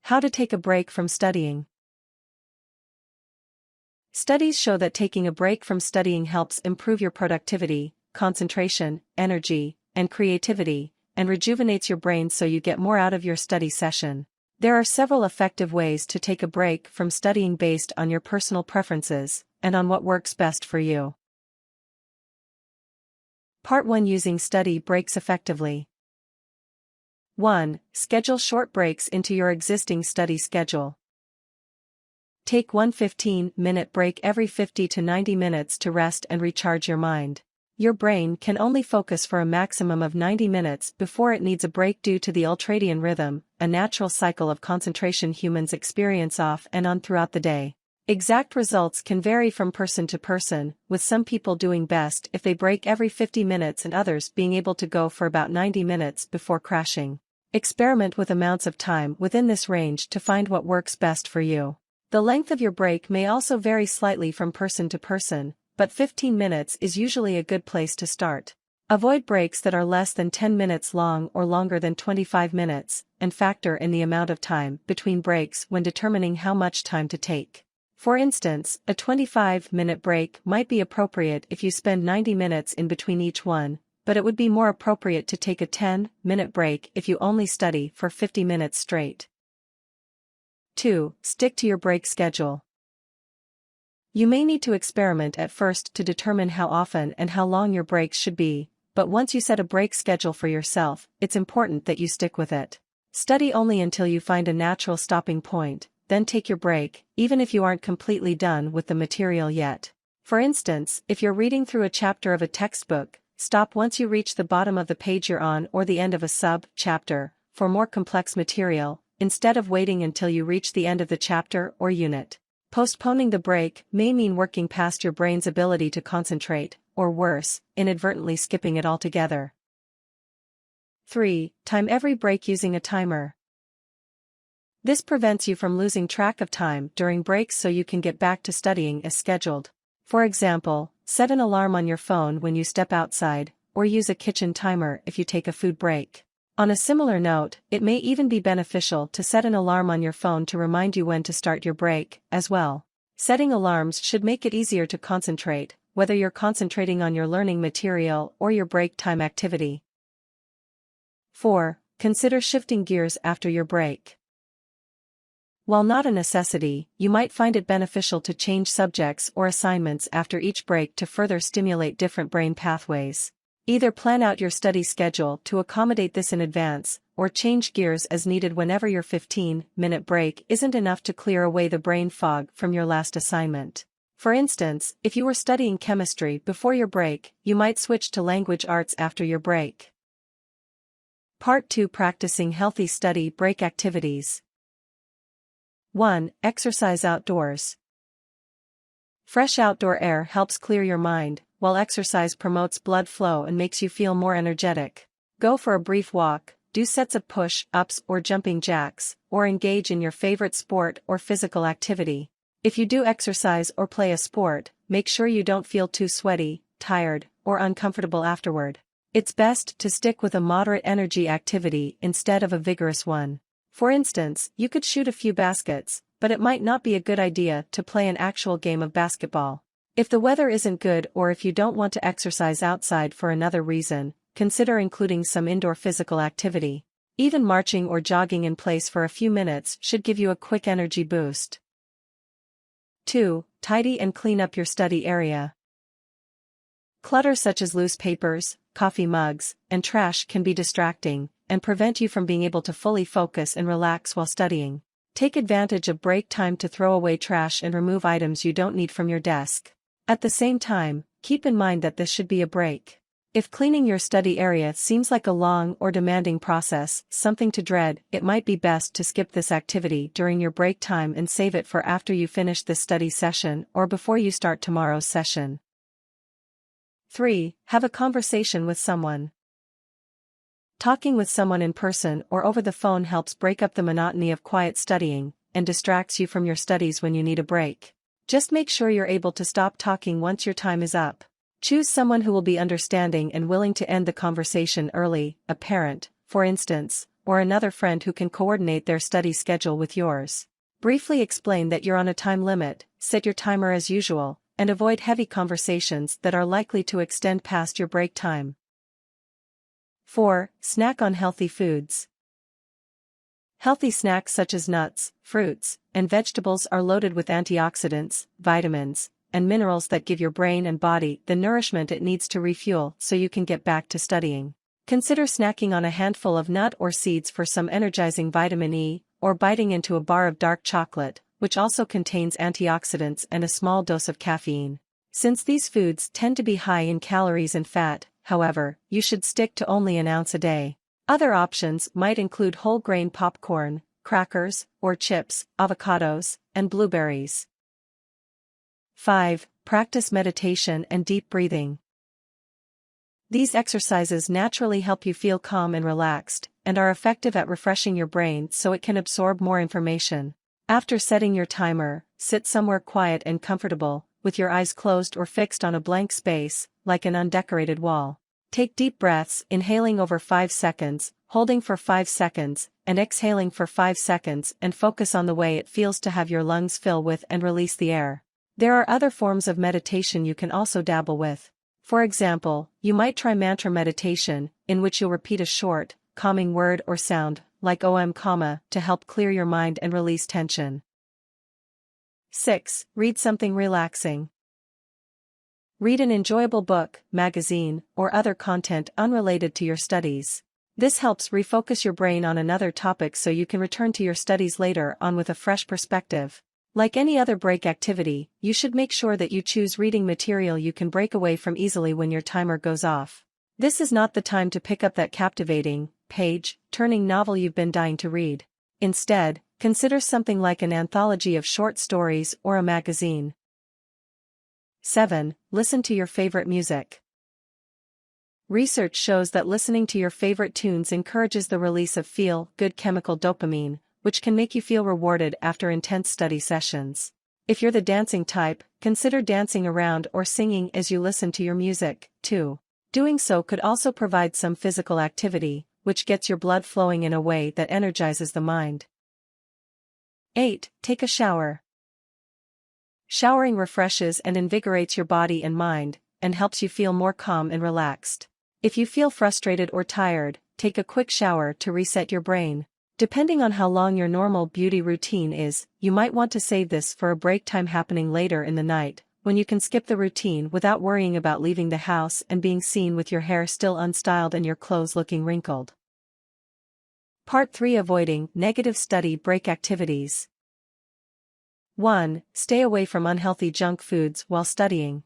How to take a break from studying. Studies show that taking a break from studying helps improve your productivity, concentration, energy, and creativity, and rejuvenates your brain so you get more out of your study session. There are several effective ways to take a break from studying based on your personal preferences and on what works best for you. Part 1. Using study breaks effectively. 1. Schedule short breaks into your existing study schedule. Take one 15-minute break every 50 to 90 minutes to rest and recharge your mind. Your brain can only focus for a maximum of 90 minutes before it needs a break due to the ultradian rhythm, a natural cycle of concentration humans experience off and on throughout the day. Exact results can vary from person to person, with some people doing best if they break every 50 minutes and others being able to go for about 90 minutes before crashing. Experiment with amounts of time within this range to find what works best for you. The length of your break may also vary slightly from person to person, but 15 minutes is usually a good place to start. Avoid breaks that are less than 10 minutes long or longer than 25 minutes, and factor in the amount of time between breaks when determining how much time to take. For instance, a 25-minute break might be appropriate if you spend 90 minutes in between each one, but it would be more appropriate to take a 10-minute break if you only study for 50 minutes straight. 2. Stick to your break schedule. You may need to experiment at first to determine how often and how long your breaks should be, but once you set a break schedule for yourself, it's important that you stick with it. Study only until you find a natural stopping point, then take your break, even if you aren't completely done with the material yet. For instance, if you're reading through a chapter of a textbook, stop once you reach the bottom of the page you're on or the end of a sub-chapter. For more complex material, instead of waiting until you reach the end of the chapter or unit. Postponing the break may mean working past your brain's ability to concentrate, or worse, inadvertently skipping it altogether. 3. Time every break using a timer. This prevents you from losing track of time during breaks so you can get back to studying as scheduled. For example, set an alarm on your phone when you step outside, or use a kitchen timer if you take a food break. On a similar note, it may even be beneficial to set an alarm on your phone to remind you when to start your break, as well. Setting alarms should make it easier to concentrate, whether you're concentrating on your learning material or your break time activity. 4. Consider shifting gears after your break. While not a necessity, you might find it beneficial to change subjects or assignments after each break to further stimulate different brain pathways. Either plan out your study schedule to accommodate this in advance, or change gears as needed whenever your 15-minute break isn't enough to clear away the brain fog from your last assignment. For instance, if you were studying chemistry before your break, you might switch to language arts after your break. Part 2. Practicing healthy study break activities. 1. Exercise outdoors. Fresh outdoor air helps clear your mind, while exercise promotes blood flow and makes you feel more energetic. Go for a brief walk, do sets of push-ups or jumping jacks, or engage in your favorite sport or physical activity. If you do exercise or play a sport, make sure you don't feel too sweaty, tired, or uncomfortable afterward. It's best to stick with a moderate energy activity instead of a vigorous one. For instance, you could shoot a few baskets, but it might not be a good idea to play an actual game of basketball. If the weather isn't good or if you don't want to exercise outside for another reason, consider including some indoor physical activity. Even marching or jogging in place for a few minutes should give you a quick energy boost. 2. Tidy and clean up your study area. Clutter such as loose papers, coffee mugs, and trash can be distracting and prevent you from being able to fully focus and relax while studying. Take advantage of break time to throw away trash and remove items you don't need from your desk. At the same time, keep in mind that this should be a break. If cleaning your study area seems like a long or demanding process, something to dread, it might be best to skip this activity during your break time and save it for after you finish this study session or before you start tomorrow's session. 3. Have a conversation with someone. Talking with someone in person or over the phone helps break up the monotony of quiet studying, and distracts you from your studies when you need a break. Just make sure you're able to stop talking once your time is up. Choose someone who will be understanding and willing to end the conversation early, a parent, for instance, or another friend who can coordinate their study schedule with yours. Briefly explain that you're on a time limit, set your timer as usual, and avoid heavy conversations that are likely to extend past your break time. 4. Snack on healthy foods. Healthy snacks such as nuts, fruits, and vegetables are loaded with antioxidants, vitamins, and minerals that give your brain and body the nourishment it needs to refuel so you can get back to studying. Consider snacking on a handful of nut or seeds for some energizing vitamin E, or biting into a bar of dark chocolate, which also contains antioxidants and a small dose of caffeine. Since these foods tend to be high in calories and fat, however, you should stick to only an ounce a day. Other options might include whole grain popcorn, crackers, or chips, avocados, and blueberries. 5. Practice meditation and deep breathing. These exercises naturally help you feel calm and relaxed, and are effective at refreshing your brain so it can absorb more information. After setting your timer, sit somewhere quiet and comfortable, with your eyes closed or fixed on a blank space, like an undecorated wall. Take deep breaths, inhaling over 5 seconds, holding for 5 seconds, and exhaling for 5 seconds, and focus on the way it feels to have your lungs fill with and release the air. There are other forms of meditation you can also dabble with. For example, you might try mantra meditation, in which you'll repeat a short, calming word or sound, like Om, to help clear your mind and release tension. 6. Read something relaxing. Read an enjoyable book, magazine, or other content unrelated to your studies. This helps refocus your brain on another topic so you can return to your studies later on with a fresh perspective. Like any other break activity, you should make sure that you choose reading material you can break away from easily when your timer goes off. This is not the time to pick up that captivating, page-turning novel you've been dying to read. Instead, consider something like an anthology of short stories or a magazine. 7. Listen to your favorite music. Research shows that listening to your favorite tunes encourages the release of feel-good chemical dopamine, which can make you feel rewarded after intense study sessions. If you're the dancing type, consider dancing around or singing as you listen to your music, too. Doing so could also provide some physical activity, which gets your blood flowing in a way that energizes the mind. 8. Take a shower. Showering refreshes and invigorates your body and mind, and helps you feel more calm and relaxed. If you feel frustrated or tired, take a quick shower to reset your brain. Depending on how long your normal beauty routine is, you might want to save this for a break time happening later in the night, when you can skip the routine without worrying about leaving the house and being seen with your hair still unstyled and your clothes looking wrinkled. Part 3. Avoiding negative study break activities. 1. Stay away from unhealthy junk foods while studying.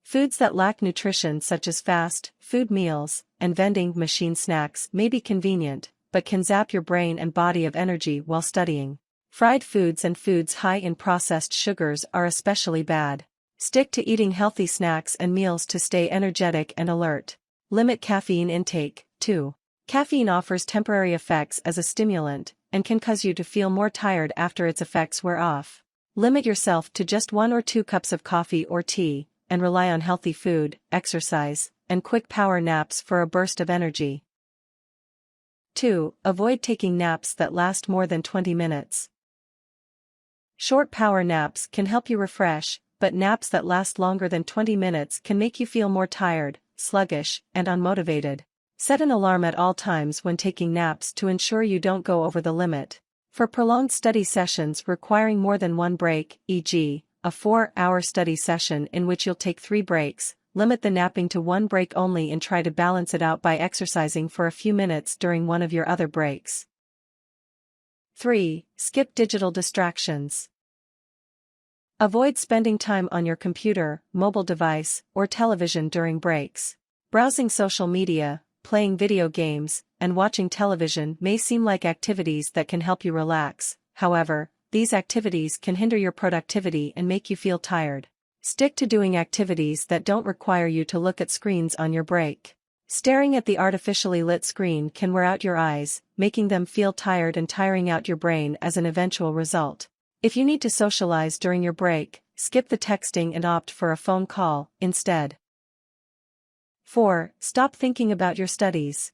Foods that lack nutrition such as fast food meals and vending machine snacks may be convenient, but can zap your brain and body of energy while studying. Fried foods and foods high in processed sugars are especially bad. Stick to eating healthy snacks and meals to stay energetic and alert. Limit caffeine intake, too. Caffeine offers temporary effects as a stimulant, and can cause you to feel more tired after its effects wear off. Limit yourself to just 1 or 2 cups of coffee or tea, and rely on healthy food, exercise, and quick power naps for a burst of energy. 2. Avoid taking naps that last more than 20 minutes. Short power naps can help you refresh, but naps that last longer than 20 minutes can make you feel more tired, sluggish, and unmotivated. Set an alarm at all times when taking naps to ensure you don't go over the limit. For prolonged study sessions requiring more than one break, e.g., a 4-hour study session in which you'll take 3 breaks, limit the napping to 1 break only and try to balance it out by exercising for a few minutes during one of your other breaks. 3. Skip digital distractions. Avoid spending time on your computer, mobile device, or television during breaks. Browsing social media, playing video games, and watching television may seem like activities that can help you relax. However, these activities can hinder your productivity and make you feel tired. Stick to doing activities that don't require you to look at screens on your break. Staring at the artificially lit screen can wear out your eyes, making them feel tired and tiring out your brain as an eventual result. If you need to socialize during your break, skip the texting and opt for a phone call instead. 4. Stop thinking about your studies.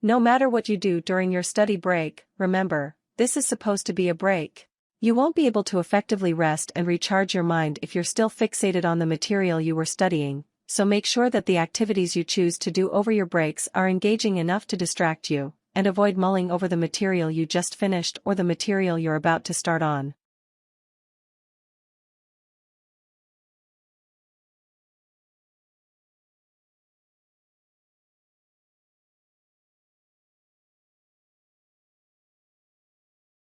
No matter what you do during your study break, remember, this is supposed to be a break. You won't be able to effectively rest and recharge your mind if you're still fixated on the material you were studying, so make sure that the activities you choose to do over your breaks are engaging enough to distract you, and avoid mulling over the material you just finished or the material you're about to start on.